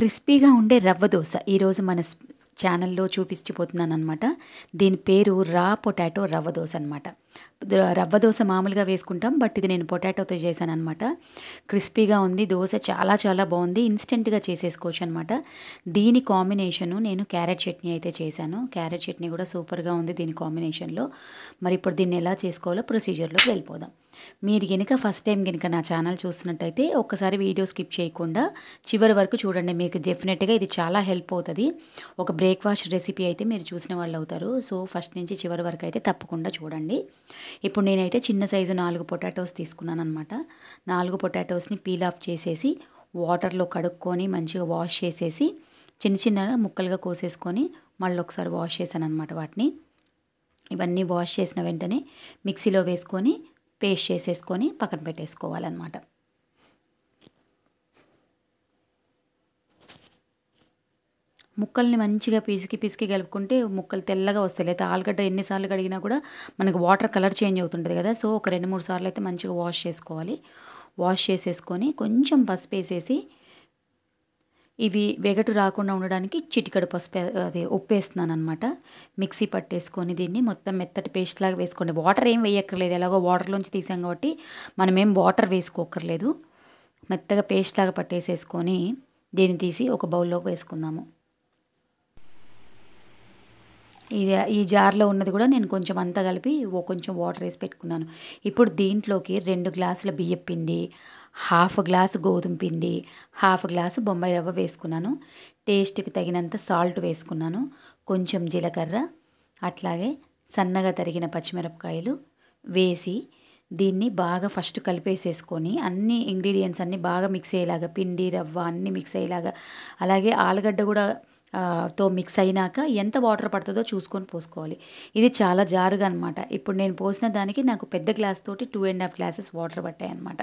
క్రిస్పీగా ఉండే రవ్వ దోస ఈరోజు మన ఛానల్లో చూపించిపోతున్నానమాట. దీని పేరు రా పొటాటో రవ్వ దోస అనమాట. రవ్వ దోస మామూలుగా వేసుకుంటాం, బట్ ఇది నేను పొటాటోతో చేశానమాట. క్రిస్పీగా ఉంది దోస, చాలా చాలా బాగుంది. ఇన్స్టెంట్గా చేసేసుకోవచ్చు అనమాట. దీని కాంబినేషను నేను క్యారెట్ చట్నీ అయితే చేశాను. క్యారెట్ చట్నీ కూడా సూపర్గా ఉంది దీని కాంబినేషన్లో. మరి ఇప్పుడు దీన్ని ఎలా చేసుకోవాలో ప్రొసీజర్లోకి వెళ్ళిపోదాం. మీరు కనుక ఫస్ట్ టైం కనుక నా ఛానల్ చూస్తున్నట్టయితే ఒక్కసారి వీడియో స్కిప్ చేయకుండా చివరి వరకు చూడండి. మీకు డెఫినెట్గా ఇది చాలా హెల్ప్ అవుతుంది. ఒక బ్రేక్ఫాస్ట్ రెసిపీ అయితే మీరు చూసిన వాళ్ళు అవుతారు. సో ఫస్ట్ నుంచి చివరి వరకు అయితే తప్పకుండా చూడండి. ఇప్పుడు నేనైతే చిన్న సైజు 4 పొటాటోస్ తీసుకున్నాను అనమాట. 4 పొటాటోస్ని పీల్ ఆఫ్ చేసేసి వాటర్లో కడుక్కొని మంచిగా వాష్ చేసేసి చిన్న చిన్న ముక్కలుగా కోసేసుకొని మళ్ళీ ఒకసారి వాష్ చేశాను అనమాట. వాటిని ఇవన్నీ వాష్ చేసిన వెంటనే మిక్సీలో వేసుకొని పేస్ట్ చేసేసుకొని పక్కన పెట్టేసుకోవాలన్నమాట. ముక్కల్ని మంచిగా పిసికి కలుపుకుంటే ముక్కలు తెల్లగా వస్తాయి. అయితే ఆలుగడ్డ ఎన్నిసార్లు కడిగినా కూడా మనకు వాటర్ కలర్ చేంజ్ అవుతుంటుంది కదా. సో ఒక 2-3 సార్లు అయితే మంచిగా వాష్ చేసుకోవాలి. వాష్ చేసేసుకొని కొంచెం పసుపు వేసేసి ఇవి వెగటు రాకుండా ఉండడానికి చిటికెడు పసుపు ఉప్పు వేస్తున్నాను అనమాట. మిక్సీ పట్టేసుకొని దీన్ని మొత్తం మెత్తటి పేస్ట్ లాగా వేసుకోండి. వాటర్ ఏం వేయక్కర్లేదు, ఎలాగో వాటర్లోంచి తీసాం కాబట్టి మనం ఏం వాటర్ వేసుకోక్కర్లేదు. మెత్తగా పేస్ట్ లాగా పట్టేసేసుకొని దీన్ని తీసి ఒక బౌల్లోకి వేసుకుందాము. ఈ జార్లో ఉన్నది కూడా నేను కొంచెం అంతా కలిపి కొంచెం వాటర్ వేసి పెట్టుకున్నాను. ఇప్పుడు దీంట్లోకి 2 గ్లాసుల బియ్యం పిండి, 1/2 గ్లాసు గోధుమ పిండి, 1/2 గ్లాసు బొంబాయి రవ్వ వేసుకున్నాను. టేస్ట్కి తగినంత సాల్ట్ వేసుకున్నాను. కొంచెం జీలకర్ర, అట్లాగే సన్నగా తరిగిన పచ్చిమిరపకాయలు వేసి దీన్ని బాగా ఫస్ట్ కలిపేసేసుకొని అన్ని ఇంగ్రీడియంట్స్ అన్నీ బాగా మిక్స్ అయ్యేలాగా, పిండి రవ్వ అన్నీ మిక్స్ అయ్యేలాగా, అలాగే ఆలుగడ్డ కూడా తో మిక్స్ అయినాక ఎంత వాటర్ పడుతుందో చూసుకొని పోసుకోవాలి. ఇది చాలా జారుగా అనమాట. ఇప్పుడు నేను పోసిన దానికి నాకు పెద్ద గ్లాస్ తోటి 2.5 గ్లాసెస్ వాటర్ పట్టాయి అనమాట.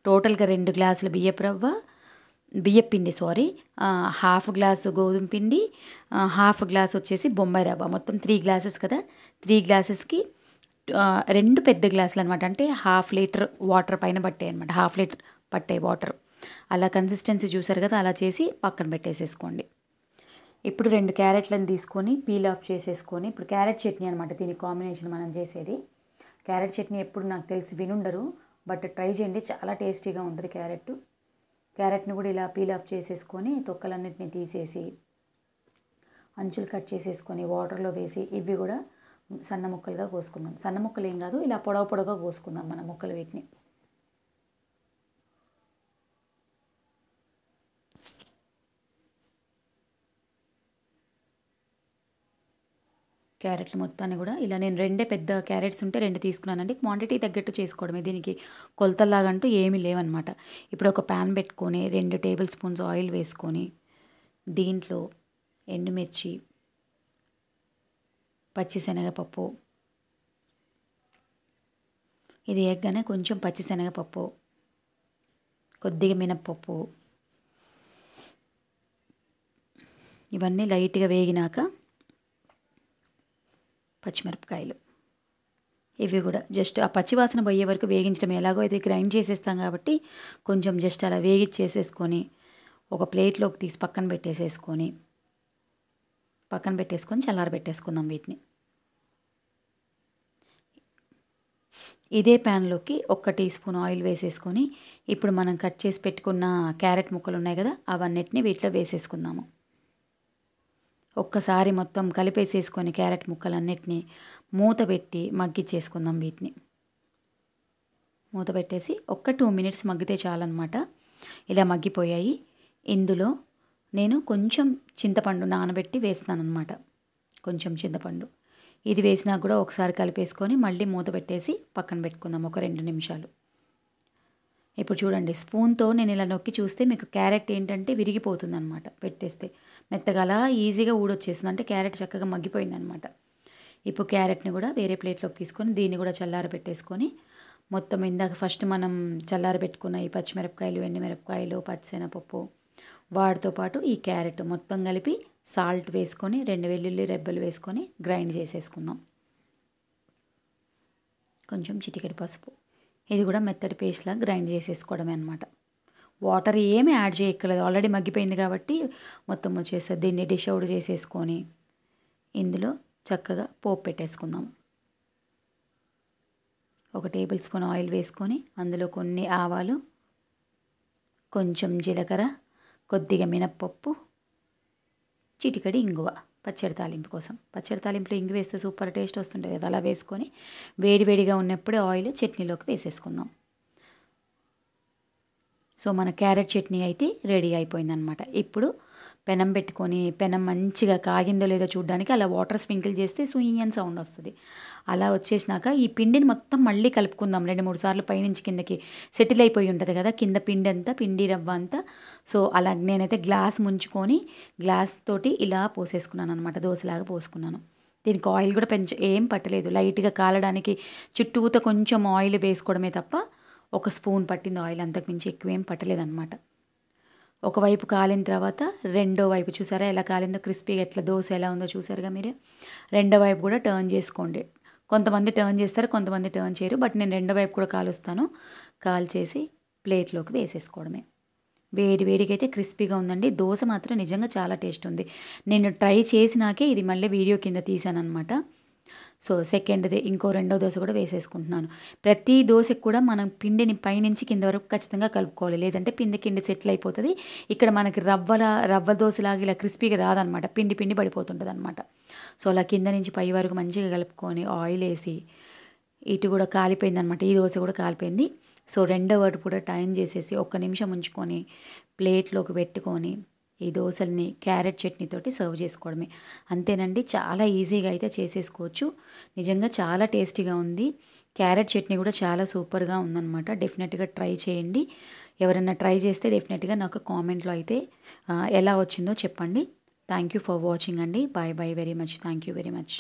టోటల్గా 2 గ్లాసుల బియ్యం పిండి 1/2 గ్లాసు గోధుమ పిండి, 1/2 గ్లాస్ వచ్చేసి బొంబాయి రవ్వ, మొత్తం 3 గ్లాసెస్ కదా. 3 గ్లాసెస్కి 2 పెద్ద గ్లాసులు అనమాట. అంటే 1/2 లీటర్ వాటర్ పైన పట్టాయి అనమాట. 1/2 లీటర్ పట్టాయి వాటర్. అలా కన్సిస్టెన్సీ చూసారు కదా, అలా చేసి పక్కన పెట్టేసేసుకోండి. ఇప్పుడు 2 క్యారెట్లను తీసుకొని పీల్ ఆఫ్ చేసేసుకొని, ఇప్పుడు క్యారెట్ చట్నీ అనమాట దీనికి కాంబినేషన్ మనం చేసేది. క్యారెట్ చట్నీ ఎప్పుడు నాకు తెలిసి వినుండరు, బట్ ట్రై చేయండి, చాలా టేస్టీగా ఉంటుంది. క్యారెట్ని కూడా ఇలా పీల్ ఆఫ్ చేసేసుకొని తొక్కలన్నిటిని తీసేసి అంచులు కట్ చేసేసుకొని వాటర్లో వేసి ఇవి కూడా సన్న ముక్కలుగా కోసుకుందాం. సన్న ముక్కలు ఏం కాదు, ఇలా పొడవుగా కోసుకుందాం మన ముక్కలు. వీటిని క్యారెట్లు మొత్తాన్ని కూడా ఇలా నేను 2 పెద్ద క్యారెట్స్ ఉంటే 2 తీసుకున్నానండి. క్వాంటిటీ తగ్గట్టు చేసుకోవడమే, దీనికి కొలతల్లాగంటూ ఏమీ లేవన్నమాట. ఇప్పుడు ఒక ప్యాన్ పెట్టుకొని 2 టేబుల్ స్పూన్స్ ఆయిల్ వేసుకొని దీంట్లో ఎండుమిర్చి, పచ్చిశనగపప్పు, ఇది వేయగానే కొంచెం పచ్చిశనగపప్పు, కొద్దిగా మినప్పప్పు, ఇవన్నీ లైట్గా వేగినాక పచ్చిమిరపకాయలు, ఇవి కూడా జస్ట్ ఆ పచ్చివాసన పోయే వరకు వేగించడం. ఎలాగో ఇది గ్రైండ్ చేసేస్తాం కాబట్టి కొంచెం జస్ట్ అలా వేగిచ్చేసేసుకొని ఒక ప్లేట్లోకి తీసి పక్కన పెట్టేసుకొని చల్లారబెట్టేసుకుందాం వీటిని. ఇదే ప్యాన్లోకి 1 టీ స్పూన్ ఆయిల్ వేసేసుకొని ఇప్పుడు మనం కట్ చేసి పెట్టుకున్న క్యారెట్ ముక్కలు ఉన్నాయి కదా, అవన్నిటిని వీటిలో వేసేసుకుందాము. ఒక్కసారి మొత్తం కలిపేసేసుకొని క్యారెట్ ముక్కలన్నిటినీ మూత పెట్టి మగ్గిచ్చేసుకుందాం. వీటిని మూత పెట్టేసి 2 మినిట్స్ మగ్గితే చాలన్నమాట. ఇలా మగ్గిపోయాయి. ఇందులో నేను కొంచెం చింతపండు నానబెట్టి వేస్తున్నాను అనమాట. కొంచెం చింతపండు ఇది వేసినా కూడా ఒకసారి కలిపేసుకొని మళ్ళీ మూత పెట్టేసి పక్కన పెట్టుకుందాం ఒక 2 నిమిషాలు. ఇప్పుడు చూడండి, స్పూన్తో నేను ఇలా నొక్కి చూస్తే మీకు క్యారెట్ ఏంటంటే విరిగిపోతుంది అనమాట. పెట్టేస్తే మెత్తగా అలా ఈజీగా ఊడొచ్చేస్తుంది, అంటే క్యారెట్ చక్కగా మగ్గిపోయింది అనమాట. ఇప్పుడు క్యారెట్ని కూడా వేరే ప్లేట్లోకి తీసుకొని దీన్ని కూడా చల్లారబెట్టేసుకొని మొత్తం ఇందాక ఫస్ట్ మనం చల్లారబెట్టుకున్న ఈ పచ్చిమిరపకాయలు, ఎండుమిరపకాయలు, పచ్చిశనగపప్పు వాటితో పాటు ఈ క్యారెట్ మొత్తం కలిపి సాల్ట్ వేసుకొని 2 వెల్లుల్లి రెబ్బలు వేసుకొని గ్రైండ్ చేసేసుకుందాం. కొంచెం చిటికెడు పసుపు, ఇది కూడా మెత్తటి పేస్ట్లా గ్రైండ్ చేసేసుకోవడమే అనమాట. వాటర్ ఏమీ యాడ్ చేయక్కర్లేదు, ఆల్రెడీ మగ్గిపోయింది కాబట్టి మొత్తం వచ్చేస్తుంది. దీన్ని డిష్ అవుట్ చేసేసుకొని ఇందులో చక్కగా పోపు పెట్టేసుకుందాం. 1 టేబుల్ స్పూన్ ఆయిల్ వేసుకొని అందులో కొన్ని ఆవాలు, కొంచెం జీలకర్ర, కొద్దిగా మినప్పప్పు, చిటికడి ఇంగువ పచ్చడి తాలింపు కోసం. పచ్చడి తాలింపులో ఇంగు వేస్తే సూపర్ టేస్ట్ వస్తుంటుంది కదా. అలా వేసుకొని వేడివేడిగా ఉన్నప్పుడే ఆయిల్ చట్నీలోకి వేసేసుకుందాం. సో మన క్యారెట్ చట్నీ అయితే రెడీ అయిపోయిందనమాట. ఇప్పుడు పెనం పెట్టుకొని పెనం మంచిగా కాగిందో లేదో చూడడానికి అలా వాటర్ స్ప్రింకిల్ చేస్తే సుయ్యని సౌండ్ వస్తుంది. అలా వచ్చేసినాక ఈ పిండిని మొత్తం మళ్ళీ కలుపుకుందాం. 2-3 సార్లు పైనుంచి కిందకి సెటిల్ అయిపోయి ఉంటుంది కదా కింద పిండి అంతా, పిండి రవ్వ అంతా. సో అలా నేనైతే గ్లాస్ ముంచుకొని గ్లాస్ తోటి ఇలా పోసేసుకున్నాను అనమాట, దోశలాగా పోసుకున్నాను. దీనికి ఆయిల్ కూడా ఏం పట్టలేదు, లైట్గా కాలడానికి చుట్టూతో కొంచెం ఆయిల్ వేసుకోవడమే తప్ప 1 స్పూన్ పట్టింది ఆయిల్, అంతకుమించి ఎక్కువేం పట్టలేదన్నమాట. ఒకవైపు కాలిన తర్వాత రెండో వైపు చూసారా ఎలా కాలిందో, క్రిస్పీగా ఎట్లా దోశ ఎలా ఉందో చూసారుగా మీరే. రెండో వైపు కూడా టర్న్ చేసుకోండి. కొంతమంది టర్న్ చేస్తారు, కొంతమంది టర్న్ చేయరు. బట్ నేను రెండో వైపు కూడా కాలుస్తాను. కాల్చేసి ప్లేట్లోకి వేసేసుకోవడమే. వేడి వేడిగా అయితే క్రిస్పీగా ఉందండి. దోశ మాత్రం నిజంగా చాలా టేస్ట్ ఉంది. నేను ట్రై చేసినాకే ఇది మళ్ళీ వీడియో కింద తీసాను అనమాట. సో సెకండ్ది రెండో దోశ కూడా వేసేసుకుంటున్నాను. ప్రతి దోశకు కూడా మనం పిండిని పైనుంచి కింద వరకు ఖచ్చితంగా కలుపుకోవాలి, లేదంటే కింద సెటిల్ అయిపోతుంది. ఇక్కడ మనకి రవ్వ దోశలాగా ఇలా క్రిస్పీగా రాదనమాట, పిండి పిండి పడిపోతుంటుంది అనమాట. సో అలా కింద నుంచి పై వరకు మంచిగా కలుపుకొని ఆయిల్ వేసి, ఇటు కూడా కాలిపోయింది అనమాట, ఈ దోశ కూడా కాలిపోయింది. సో రెండో వైపు కూడా టర్న్ చేసేసి 1 నిమిషం ఉంచుకొని ప్లేట్లోకి పెట్టుకొని ఈ దోశల్ని క్యారెట్ చట్నీతోటి సర్వ్ చేసుకోవడమే. అంతేనండి, చాలా ఈజీగా అయితే చేసేసుకోవచ్చు. నిజంగా చాలా టేస్టీగా ఉంది. క్యారెట్ చట్నీ కూడా చాలా సూపర్గా ఉందన్నమాట. డెఫినెట్గా ట్రై చేయండి. ఎవరైనా ట్రై చేస్తే డెఫినెట్గా నాకు కామెంట్లో అయితే ఎలా వచ్చిందో చెప్పండి. థ్యాంక్ యూ ఫర్ వాచింగ్ అండి. Bye bye very much. Thank you very much.